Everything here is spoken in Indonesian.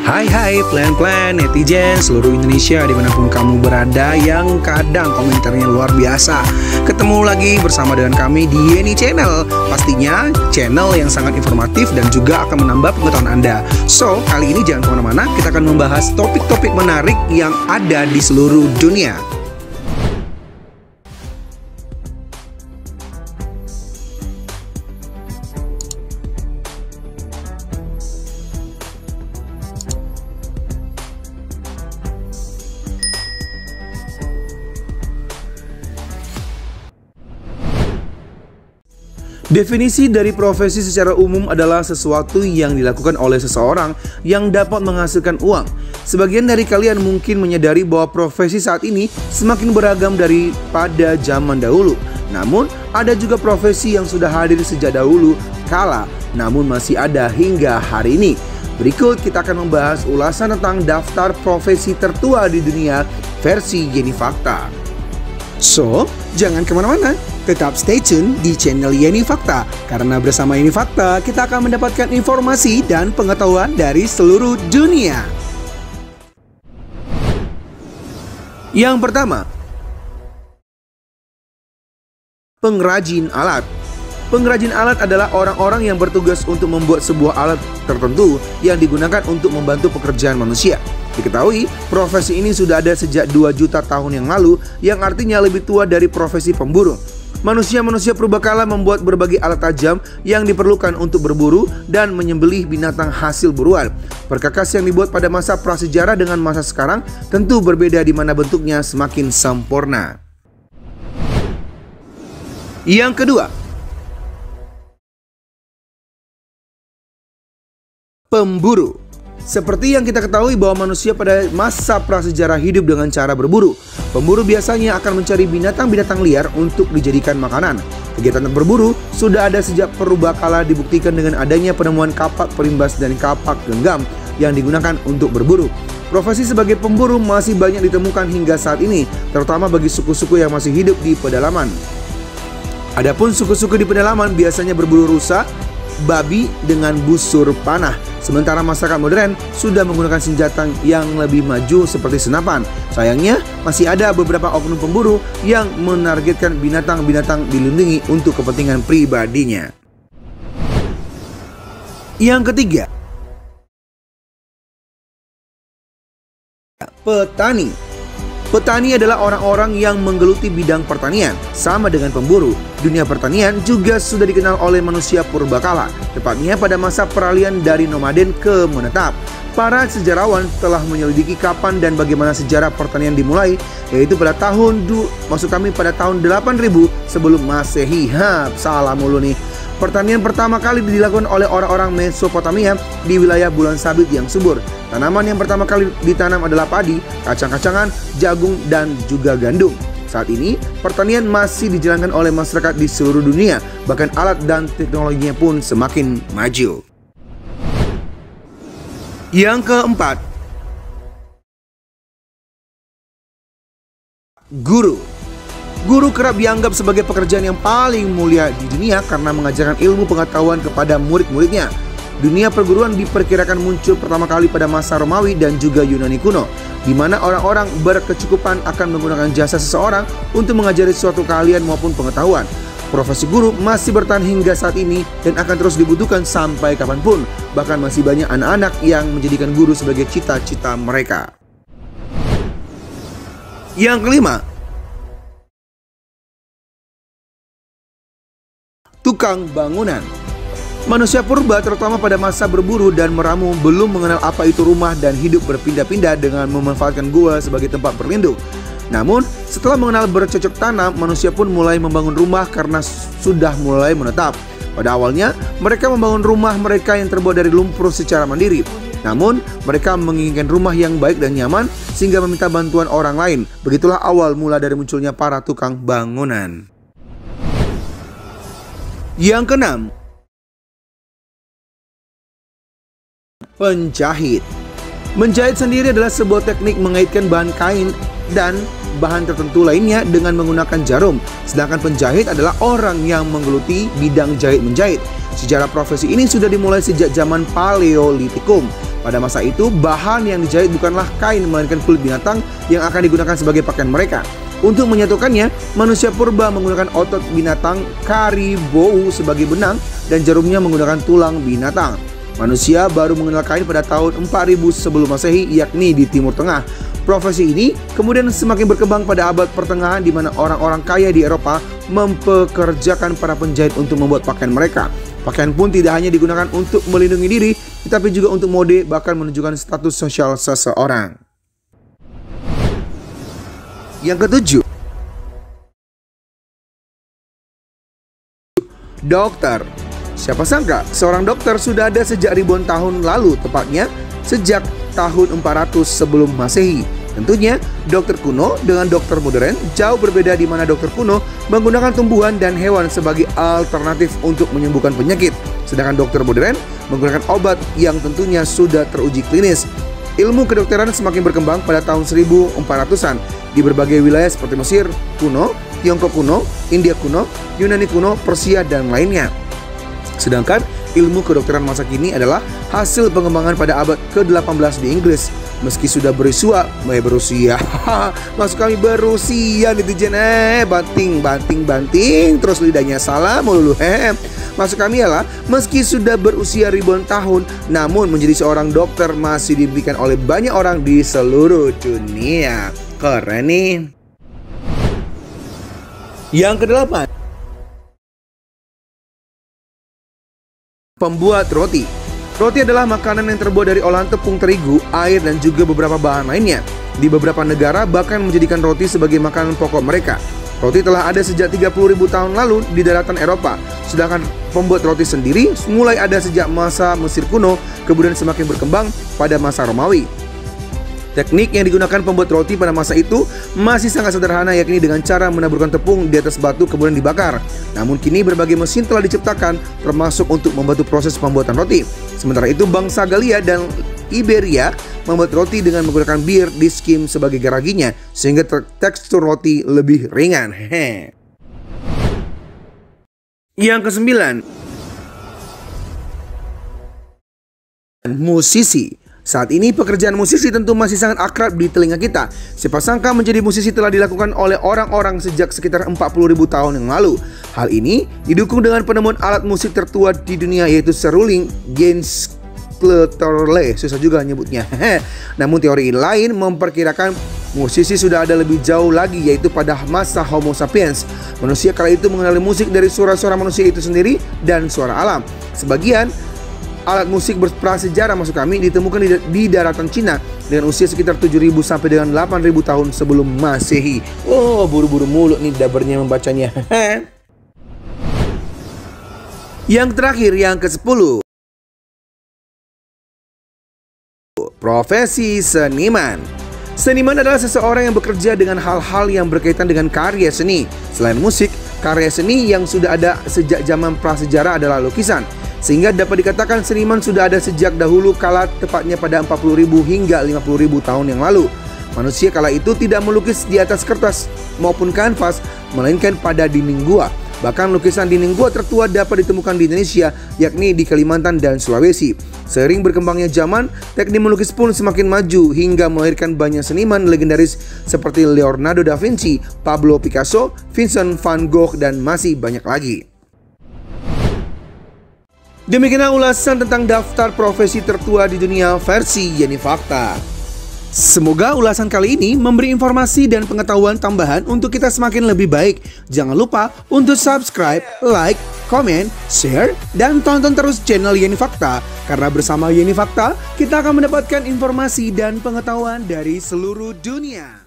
Hai plan-plan netizen seluruh Indonesia dimanapun kamu berada yang kadang komentarnya luar biasa. Ketemu lagi bersama dengan kami di Yeni Channel. Pastinya channel yang sangat informatif dan juga akan menambah pengetahuan Anda. So, kali ini jangan kemana-mana, kita akan membahas topik-topik menarik yang ada di seluruh dunia. Definisi dari profesi secara umum adalah sesuatu yang dilakukan oleh seseorang yang dapat menghasilkan uang. Sebagian dari kalian mungkin menyadari bahwa profesi saat ini semakin beragam daripada zaman dahulu. Namun, ada juga profesi yang sudah hadir sejak dahulu kala, namun masih ada hingga hari ini. Berikut kita akan membahas ulasan tentang daftar profesi tertua di dunia versi Yeni Fakta. So, jangan kemana-mana, tetap stay tune di channel Yeni Fakta. Karena bersama Yeni Fakta, kita akan mendapatkan informasi dan pengetahuan dari seluruh dunia. Yang pertama, pengrajin alat. Pengrajin alat adalah orang-orang yang bertugas untuk membuat sebuah alat tertentu yang digunakan untuk membantu pekerjaan manusia. Diketahui, profesi ini sudah ada sejak 2 juta tahun yang lalu, yang artinya lebih tua dari profesi pemburu. Manusia-manusia purbakala membuat berbagai alat tajam yang diperlukan untuk berburu dan menyembelih binatang hasil buruan. Perkakas yang dibuat pada masa prasejarah dengan masa sekarang tentu berbeda, di mana bentuknya semakin sempurna. Yang kedua, pemburu. Seperti yang kita ketahui bahwa manusia pada masa prasejarah hidup dengan cara berburu. Pemburu biasanya akan mencari binatang-binatang liar untuk dijadikan makanan. Kegiatan berburu sudah ada sejak purbakala, dibuktikan dengan adanya penemuan kapak perimbas dan kapak genggam yang digunakan untuk berburu. Profesi sebagai pemburu masih banyak ditemukan hingga saat ini, terutama bagi suku-suku yang masih hidup di pedalaman. Adapun suku-suku di pedalaman biasanya berburu rusa, babi dengan busur panah. Sementara masyarakat modern sudah menggunakan senjata yang lebih maju seperti senapan. Sayangnya, masih ada beberapa oknum pemburu yang menargetkan binatang-binatang dilindungi untuk kepentingan pribadinya. Yang ketiga, petani. Petani adalah orang-orang yang menggeluti bidang pertanian. Sama dengan pemburu, dunia pertanian juga sudah dikenal oleh manusia purbakala, tepatnya pada masa peralihan dari nomaden ke menetap. Para sejarawan telah menyelidiki kapan dan bagaimana sejarah pertanian dimulai, yaitu pada tahun 8000 sebelum Masehi. Salah mulu nih. Pertanian pertama kali dilakukan oleh orang-orang Mesopotamia di wilayah bulan sabit yang subur. Tanaman yang pertama kali ditanam adalah padi, kacang-kacangan, jagung, dan juga gandum. Saat ini, pertanian masih dijalankan oleh masyarakat di seluruh dunia, bahkan alat dan teknologinya pun semakin maju. Yang keempat, guru. Guru kerap dianggap sebagai pekerjaan yang paling mulia di dunia karena mengajarkan ilmu pengetahuan kepada murid-muridnya. Dunia perguruan diperkirakan muncul pertama kali pada masa Romawi dan juga Yunani kuno, di mana orang-orang berkecukupan akan menggunakan jasa seseorang untuk mengajari suatu keahlian maupun pengetahuan. Profesi guru masih bertahan hingga saat ini dan akan terus dibutuhkan sampai kapanpun. Bahkan masih banyak anak-anak yang menjadikan guru sebagai cita-cita mereka. Yang kelima, tukang bangunan. Manusia purba terutama pada masa berburu dan meramu belum mengenal apa itu rumah dan hidup berpindah-pindah dengan memanfaatkan gua sebagai tempat berlindung. Namun, setelah mengenal bercocok tanam, manusia pun mulai membangun rumah karena sudah mulai menetap. Pada awalnya, mereka membangun rumah mereka yang terbuat dari lumpur secara mandiri. Namun, mereka menginginkan rumah yang baik dan nyaman sehingga meminta bantuan orang lain. Begitulah awal mula dari munculnya para tukang bangunan. Yang keenam, penjahit. Menjahit sendiri adalah sebuah teknik mengaitkan bahan kain dan bahan tertentu lainnya dengan menggunakan jarum. Sedangkan penjahit adalah orang yang menggeluti bidang jahit-menjahit. Sejarah profesi ini sudah dimulai sejak zaman Paleolitikum. Pada masa itu, bahan yang dijahit bukanlah kain, melainkan kulit binatang yang akan digunakan sebagai pakaian mereka. Untuk menyatukannya, manusia purba menggunakan otot binatang karibou sebagai benang dan jarumnya menggunakan tulang binatang. Manusia baru mengenal kain pada tahun 4000 sebelum Masehi, yakni di Timur Tengah. Profesi ini kemudian semakin berkembang pada abad pertengahan, di mana orang-orang kaya di Eropa mempekerjakan para penjahit untuk membuat pakaian mereka. Pakaian pun tidak hanya digunakan untuk melindungi diri, tetapi juga untuk mode, bahkan menunjukkan status sosial seseorang. Yang ketujuh, dokter. Siapa sangka seorang dokter sudah ada sejak ribuan tahun lalu, tepatnya sejak tahun 400 sebelum Masehi. Tentunya dokter kuno dengan dokter modern jauh berbeda, di mana dokter kuno menggunakan tumbuhan dan hewan sebagai alternatif untuk menyembuhkan penyakit, sedangkan dokter modern menggunakan obat yang tentunya sudah teruji klinis. Ilmu kedokteran semakin berkembang pada tahun 1400-an di berbagai wilayah seperti Mesir kuno, Tiongkok kuno, India kuno, Yunani kuno, Persia, dan lainnya. Sedangkan ilmu kedokteran masa kini adalah hasil pengembangan pada abad ke-18 di Inggris. Meski sudah berusia, maksud kami berusia netizen, banting, terus lidahnya salah melulu, Maksud kami ialah meski sudah berusia ribuan tahun, namun menjadi seorang dokter masih diberikan oleh banyak orang di seluruh dunia. Keren nih. Yang kedelapan, pembuat roti. Roti adalah makanan yang terbuat dari olahan tepung terigu, air, dan juga beberapa bahan lainnya. Di beberapa negara bahkan menjadikan roti sebagai makanan pokok mereka. Roti telah ada sejak 30.000 tahun lalu di daratan Eropa. Sedangkan pembuat roti sendiri mulai ada sejak masa Mesir kuno, kemudian semakin berkembang pada masa Romawi. Teknik yang digunakan pembuat roti pada masa itu masih sangat sederhana, yakni dengan cara menaburkan tepung di atas batu kemudian dibakar. Namun kini berbagai mesin telah diciptakan, termasuk untuk membantu proses pembuatan roti. Sementara itu bangsa Galia dan Iberia membuat roti dengan menggunakan bir diskim sebagai garaginya, sehingga tekstur roti lebih ringan. Yang kesembilan, musisi. Saat ini pekerjaan musisi tentu masih sangat akrab di telinga kita. Siapa sangka menjadi musisi telah dilakukan oleh orang-orang sejak sekitar 40.000 tahun yang lalu. Hal ini didukung dengan penemuan alat musik tertua di dunia, yaitu seruling Genskleterle. Susah juga nyebutnya. Namun teori lain memperkirakan musisi sudah ada lebih jauh lagi, yaitu pada masa Homo sapiens. Manusia kala itu mengenali musik dari suara-suara manusia itu sendiri dan suara alam. Sebagian alat musik berprasejarah masuk kami ditemukan di daratan Cina dengan usia sekitar 7.000 sampai dengan 8.000 tahun sebelum Masehi. Oh, buru-buru mulu nih dabernya membacanya. Yang terakhir, yang ke-10, profesi seniman. Seniman adalah seseorang yang bekerja dengan hal-hal yang berkaitan dengan karya seni. Selain musik, karya seni yang sudah ada sejak zaman prasejarah adalah lukisan. Sehingga dapat dikatakan seniman sudah ada sejak dahulu kala, tepatnya pada 40.000 hingga 50.000 tahun yang lalu. Manusia kala itu tidak melukis di atas kertas maupun kanvas, melainkan pada dinding gua. Bahkan lukisan dinding gua tertua dapat ditemukan di Indonesia, yakni di Kalimantan dan Sulawesi. Seiring berkembangnya zaman, teknik melukis pun semakin maju hingga melahirkan banyak seniman legendaris seperti Leonardo da Vinci, Pablo Picasso, Vincent van Gogh, dan masih banyak lagi. Demikianlah ulasan tentang daftar profesi tertua di dunia versi Yeni Fakta. Semoga ulasan kali ini memberi informasi dan pengetahuan tambahan untuk kita semakin lebih baik. Jangan lupa untuk subscribe, like, komen, share, dan tonton terus channel Yeni Fakta. Karena bersama Yeni Fakta, kita akan mendapatkan informasi dan pengetahuan dari seluruh dunia.